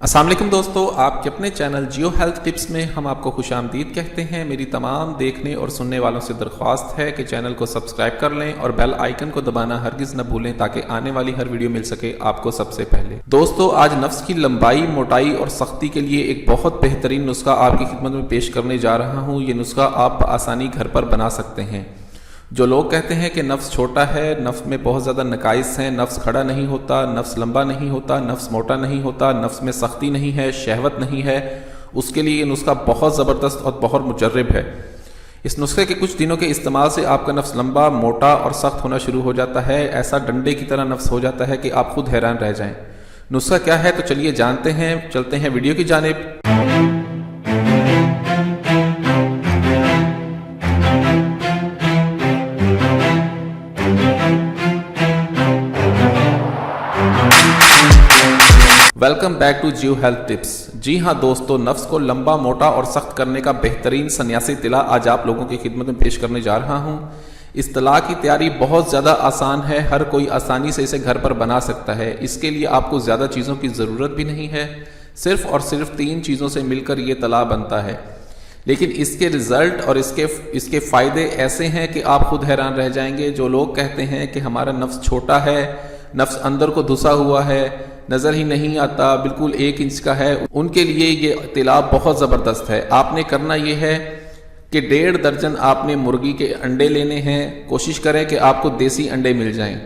السلام علیکم دوستو، آپ کے اپنے چینل جیو ہیلتھ ٹپس میں ہم آپ کو خوش آمدید کہتے ہیں۔ میری تمام دیکھنے اور سننے والوں سے درخواست ہے کہ چینل کو سبسکرائب کر لیں اور بیل آئیکن کو دبانا ہرگز نہ بھولیں تاکہ آنے والی ہر ویڈیو مل سکے آپ کو سب سے پہلے۔ دوستو، آج نفس کی لمبائی، موٹائی اور سختی کے لیے ایک بہت بہترین نسخہ آپ کی خدمت میں پیش کرنے جا رہا ہوں۔ یہ نسخہ آپ بآسانی گھر پر بنا سکتے ہیں۔ جو لوگ کہتے ہیں کہ نفس چھوٹا ہے، نفس میں بہت زیادہ نقائص ہیں، نفس کھڑا نہیں ہوتا، نفس لمبا نہیں ہوتا، نفس موٹا نہیں ہوتا، نفس میں سختی نہیں ہے، شہوت نہیں ہے، اس کے لیے یہ نسخہ بہت زبردست اور بہت مجرب ہے۔ اس نسخے کے کچھ دنوں کے استعمال سے آپ کا نفس لمبا، موٹا اور سخت ہونا شروع ہو جاتا ہے۔ ایسا ڈنڈے کی طرح نفس ہو جاتا ہے کہ آپ خود حیران رہ جائیں۔ نسخہ کیا ہے تو چلیے جانتے ہیں، چلتے ہیں ویڈیو کی جانب۔ Welcome back to Geo health tips. جی ہاں دوستو، نفس کو لمبا، موٹا اور سخت کرنے کا بہترین سنیاسی اطلاع آج آپ لوگوں کی خدمت میں پیش کرنے جا رہا ہوں۔ اس اطلاع کی تیاری بہت زیادہ آسان ہے، ہر کوئی آسانی سے اسے گھر پر بنا سکتا ہے۔ اس کے لیے آپ کو زیادہ چیزوں کی ضرورت بھی نہیں ہے، صرف اور صرف 3 چیزوں سے مل کر یہ اطلاع بنتا ہے۔ لیکن اس کے رزلٹ اور اس کے فائدے ایسے ہیں کہ آپ خود حیران رہ جائیں گے۔ جو لوگ کہتے ہیں کہ ہمارا نفس چھوٹا ہے، نفس اندر کو دھسا ہوا ہے، نظر ہی نہیں آتا، بالکل 1 انچ کا ہے، ان کے لیے یہ اطلاع بہت زبردست ہے۔ آپ نے کرنا یہ ہے کہ 1.5 درجن آپ نے مرغی کے انڈے لینے ہیں۔ کوشش کریں کہ آپ کو دیسی انڈے مل جائیں۔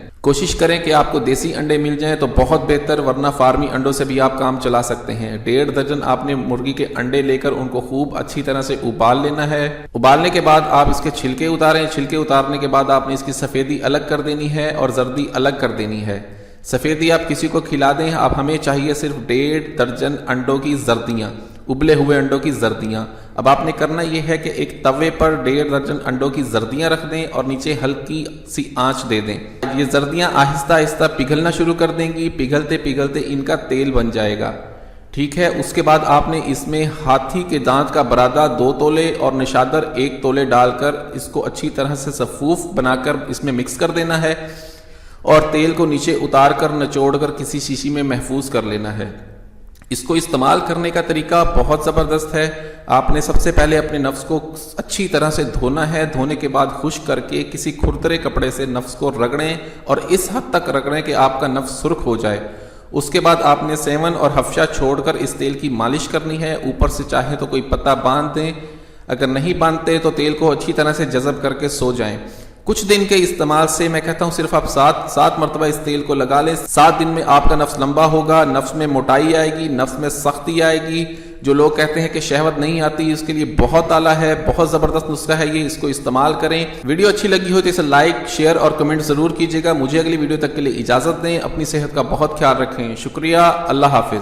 دیسی انڈے مل جائیں تو بہت بہتر، ورنہ فارمی انڈوں سے بھی آپ کام چلا سکتے ہیں۔ 1.5 درجن آپ نے مرغی کے انڈے لے کر ان کو خوب اچھی طرح سے ابال لینا ہے۔ ابالنے کے بعد آپ اس کے چھلکے اتاریں۔ چھلکے اتارنے کے بعد آپ نے اس کی سفیدی الگ کر دینی ہے اور زردی الگ کر دینی ہے۔ سفیدی آپ کسی کو کھلا دیں، اب ہمیں چاہیے صرف 1.5 درجن انڈوں کی زردیاں، ابلے ہوئے انڈوں کی زردیاں۔ اب آپ نے کرنا یہ ہے کہ ایک توے پر 1.5 درجن انڈوں کی زردیاں رکھ دیں اور نیچے ہلکی سی آنچ دے دیں۔ یہ زردیاں آہستہ آہستہ پگھلنا شروع کر دیں گی، پگھلتے پگھلتے ان کا تیل بن جائے گا، ٹھیک ہے۔ اس کے بعد آپ نے اس میں ہاتھی کے دانت کا برادہ 2 تولے اور نشادر 1 تولے ڈال کر اس کو اچھی طرح سے صفوف بنا کر اس میں مکس کر دینا ہے اور تیل کو نیچے اتار کر نچوڑ کر کسی شیشی میں محفوظ کر لینا ہے۔ اس کو استعمال کرنے کا طریقہ بہت زبردست ہے۔ آپ نے سب سے پہلے اپنے نفس کو اچھی طرح سے دھونا ہے۔ دھونے کے بعد خشک کر کے کسی کھردرے کپڑے سے نفس کو رگڑیں اور اس حد تک رگڑیں کہ آپ کا نفس سرخ ہو جائے۔ اس کے بعد آپ نے سیون اور حفشہ چھوڑ کر اس تیل کی مالش کرنی ہے۔ اوپر سے چاہیں تو کوئی پتہ باندھ دیں، اگر نہیں باندھتے تو تیل کو اچھی طرح سے جذب کر کے سو جائیں۔ کچھ دن کے استعمال سے میں کہتا ہوں صرف آپ 7 مرتبہ اس تیل کو لگا لیں۔ 7 دن میں آپ کا نفس لمبا ہوگا، نفس میں موٹائی آئے گی، نفس میں سختی آئے گی۔ جو لوگ کہتے ہیں کہ شہوت نہیں آتی، اس کے لیے بہت اعلیٰ ہے، بہت زبردست نسخہ ہے یہ، اس کو استعمال کریں۔ ویڈیو اچھی لگی ہو تو اسے لائک، شیئر اور کمنٹ ضرور کیجیے گا۔ مجھے اگلی ویڈیو تک کے لیے اجازت دیں۔ اپنی صحت کا بہت خیال رکھیں۔ شکریہ، اللہ حافظ۔